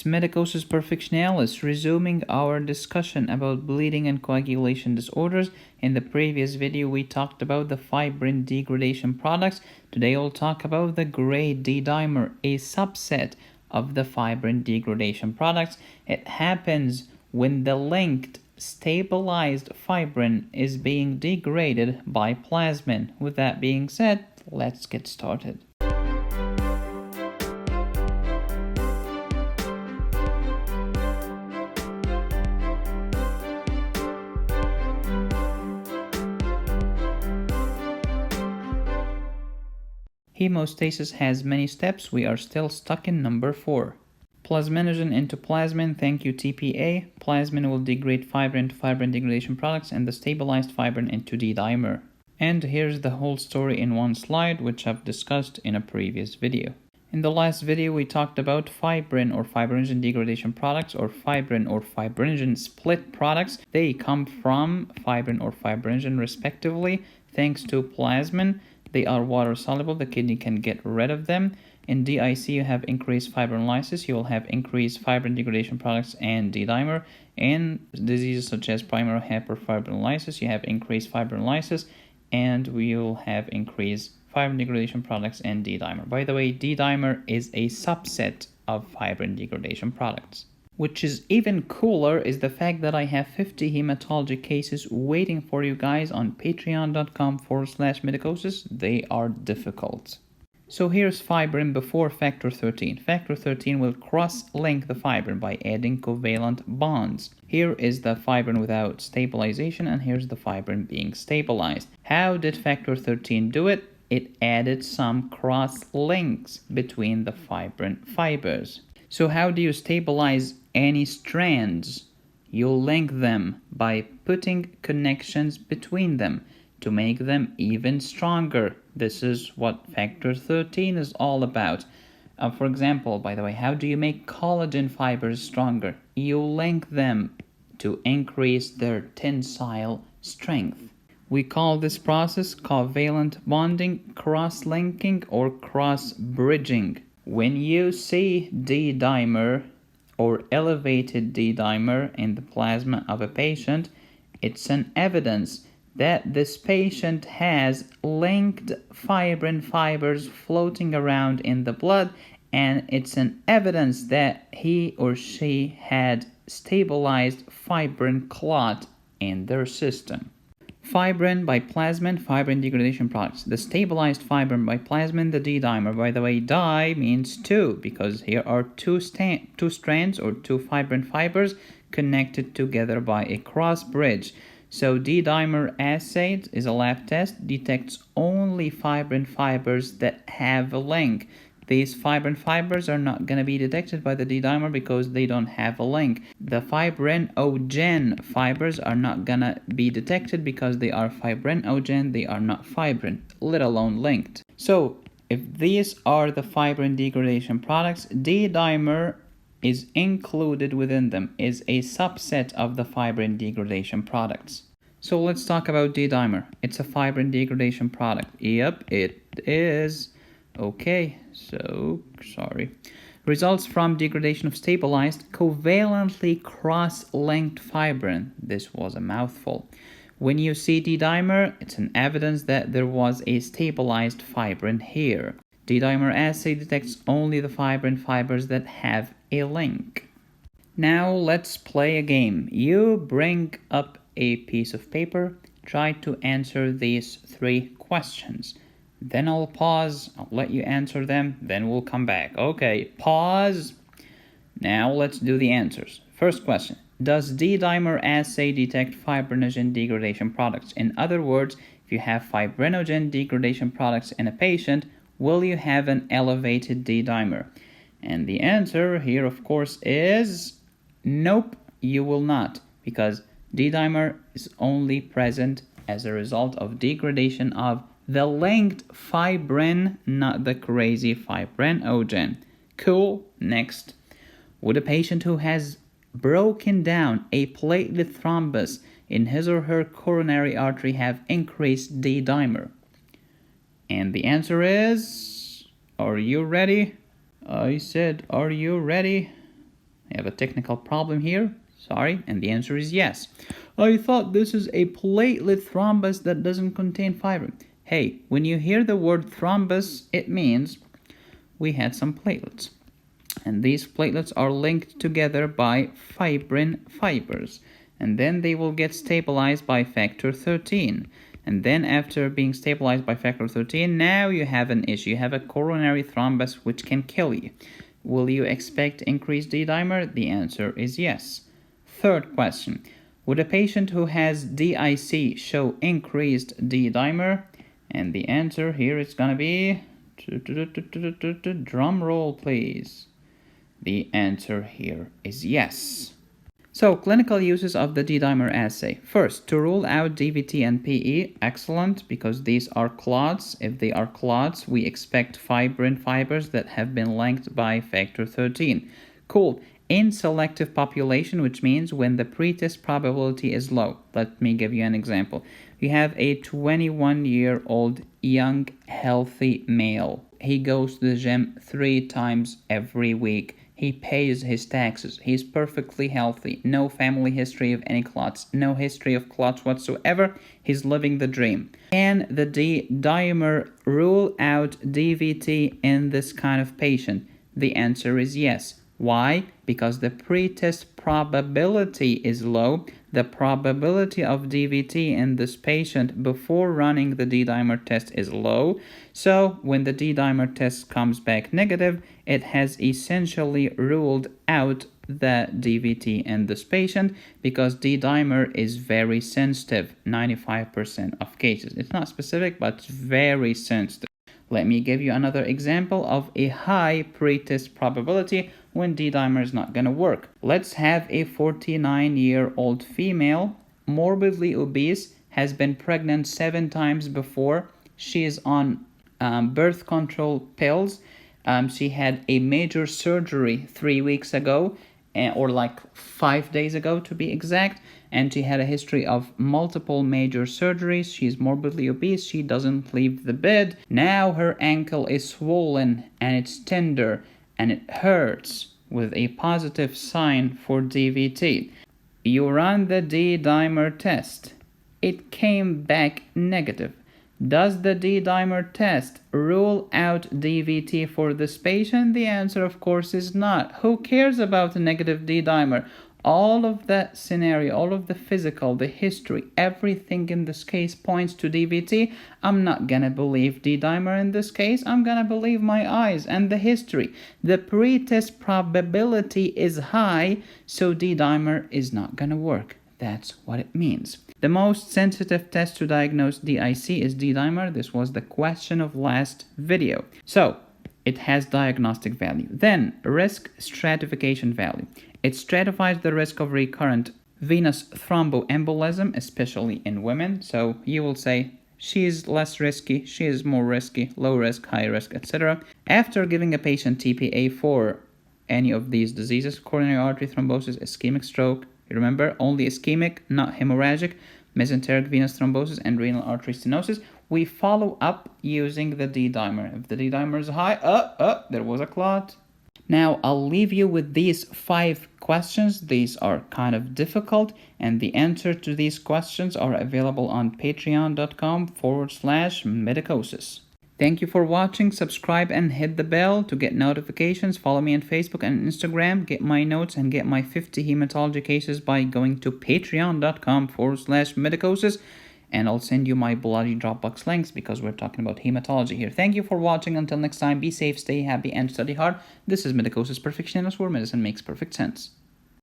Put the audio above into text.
It's Medicosis Perfectionalis, resuming our discussion about bleeding and coagulation disorders. In the previous video, we talked about the fibrin degradation products. Today, we'll talk about the grade D-dimer, a subset of the fibrin degradation products. It happens when the linked stabilized fibrin is being degraded by plasmin. With that being said, let's get started. Hemostasis has many steps. We are still stuck in number 4. Plasminogen into plasmin. Thank you, TPA. Plasmin will degrade fibrin into fibrin degradation products and the stabilized fibrin into D-dimer. And here's the whole story in one slide, which I've discussed in a previous video. In the last video, we talked about fibrin or fibrinogen degradation products, or fibrin or fibrinogen split products. They come from fibrin or fibrinogen respectively, thanks to plasmin. They are water soluble, the kidney can get rid of them. In DIC, you have increased fibrinolysis, you will have increased fibrin degradation products and D-dimer. In diseases such as primary hyperfibrinolysis, you have increased fibrinolysis and we will have increased fibrin degradation products and D-dimer. By the way, D-dimer is a subset of fibrin degradation products. Which is even cooler is the fact that I have 50 hematology cases waiting for you guys on patreon.com/medicosis. They are difficult. So here's fibrin before factor 13. Factor 13 will cross-link the fibrin by adding covalent bonds. Here is the fibrin without stabilization, and here's the fibrin being stabilized. How did factor 13 do it? It added some cross-links between the fibrin fibers. So how do you stabilize any strands? You'll link them by putting connections between them to make them even stronger. This is what factor 13 is all about. For example, by the way, how do you make collagen fibers stronger? You link them to increase their tensile strength. We call this process covalent bonding, cross-linking, or cross-bridging. When you see D-dimer or elevated D-dimer in the plasma of a patient, it's an evidence that this patient has linked fibrin fibers floating around in the blood, and it's an evidence that he or she had stabilized fibrin clot in their system. Fibrin by plasmin, fibrin degradation products. The stabilized fibrin by plasmin, the D-dimer. By the way, di means two, because here are two strands or two fibrin fibers connected together by a cross bridge. So D-dimer assay is a lab test, detects only fibrin fibers that have a link. These fibrin fibers are not going to be detected by the D-dimer because they don't have a link. The fibrinogen fibers are not going to be detected because they are fibrinogen, they are not fibrin, let alone linked. So, if these are the fibrin degradation products, D-dimer is included within them, is a subset of the fibrin degradation products. So let's talk about D-dimer. It's a fibrin degradation product. Yep, it is. Okay, so, sorry. Results from degradation of stabilized, covalently cross-linked fibrin. This was a mouthful. When you see D-dimer, it's an evidence that there was a stabilized fibrin here. D-dimer assay detects only the fibrin fibers that have a link. Now let's play a game. You bring up a piece of paper, try to answer these 3 questions. Then I'll pause, I'll let you answer them, then we'll come back. Okay, pause. Now let's do the answers. First question, does D-dimer assay detect fibrinogen degradation products? In other words, if you have fibrinogen degradation products in a patient, will you have an elevated D-dimer? And the answer here, of course, is nope, you will not, because D-dimer is only present as a result of degradation of the linked fibrin, not the crazy fibrinogen. Cool. Next. Would a patient who has broken down a platelet thrombus in his or her coronary artery have increased D-dimer? And the answer is, are you ready? I said, are you ready? You have a technical problem here? Sorry, and the answer is yes. I thought this is a platelet thrombus that doesn't contain fibrin. Hey, when you hear the word thrombus, it means we had some platelets. And these platelets are linked together by fibrin fibers. And then they will get stabilized by factor 13. And then after being stabilized by factor 13, now you have an issue. You have a coronary thrombus which can kill you. Will you expect increased D-dimer? The answer is yes. Third question. Would a patient who has DIC show increased D-dimer? And the answer here is going to be... drum roll, please. The answer here is yes. So, clinical uses of the D-dimer assay. First, to rule out DVT and PE, excellent, because these are clots. If they are clots, we expect fibrin fibers that have been linked by factor 13. Cool. In selective population, which means when the pretest probability is low. Let me give you an example. You have a 21-year-old young, healthy male. He goes to the gym 3 times every week. He pays his taxes. He's perfectly healthy. No family history of any clots. No history of clots whatsoever. He's living the dream. Can the D-dimer rule out DVT in this kind of patient? The answer is yes. Why? Because the pretest probability is low. The probability of DVT in this patient before running the D-dimer test is low. So when the D-dimer test comes back negative, it has essentially ruled out the DVT in this patient because D-dimer is very sensitive, 95% of cases. It's not specific, but it's very sensitive. Let me give you another example of a high pretest probability when D-dimer is not going to work. Let's have a 49-year-old female, morbidly obese, has been pregnant 7 times before. She is on birth control pills. She had a major surgery 3 weeks ago, or like 5 days ago to be exact. And she had a history of multiple major surgeries. She's morbidly obese. She doesn't leave the bed. Now her ankle is swollen and it's tender and it hurts with a positive sign for DVT. You run the D-dimer test. It came back negative. Does the D-dimer test rule out DVT for this patient? The answer, of course, is not. Who cares about a negative D-dimer? All of that scenario, all of the physical, the history, everything in this case points to DVT. I'm not gonna believe D-dimer in this case. I'm gonna believe my eyes and the history. The pretest probability is high, so D-dimer is not gonna work. That's what it means. The most sensitive test to diagnose DIC is D-dimer. This was the question of last video. So, it has diagnostic value. Then, risk stratification value. It stratifies the risk of recurrent venous thromboembolism, especially in women. So you will say she is less risky, she is more risky, low risk, high risk, etc. After giving a patient TPA for any of these diseases, coronary artery thrombosis, ischemic stroke, remember only ischemic, not hemorrhagic, mesenteric venous thrombosis, and renal artery stenosis, we follow up using the D-dimer. If the D-dimer is high, there was a clot. Now, I'll leave you with these 5 questions. These are kind of difficult, and the answer to these questions are available on patreon.com/medicosis. Thank you for watching. Subscribe and hit the bell to get notifications. Follow me on Facebook and Instagram. Get my notes and get my 50 hematology cases by going to patreon.com/medicosis. And I'll send you my bloody Dropbox links because we're talking about hematology here. Thank you for watching. Until next time, be safe, stay happy, and study hard. This is Medicosis Perfectionist, where medicine makes perfect sense.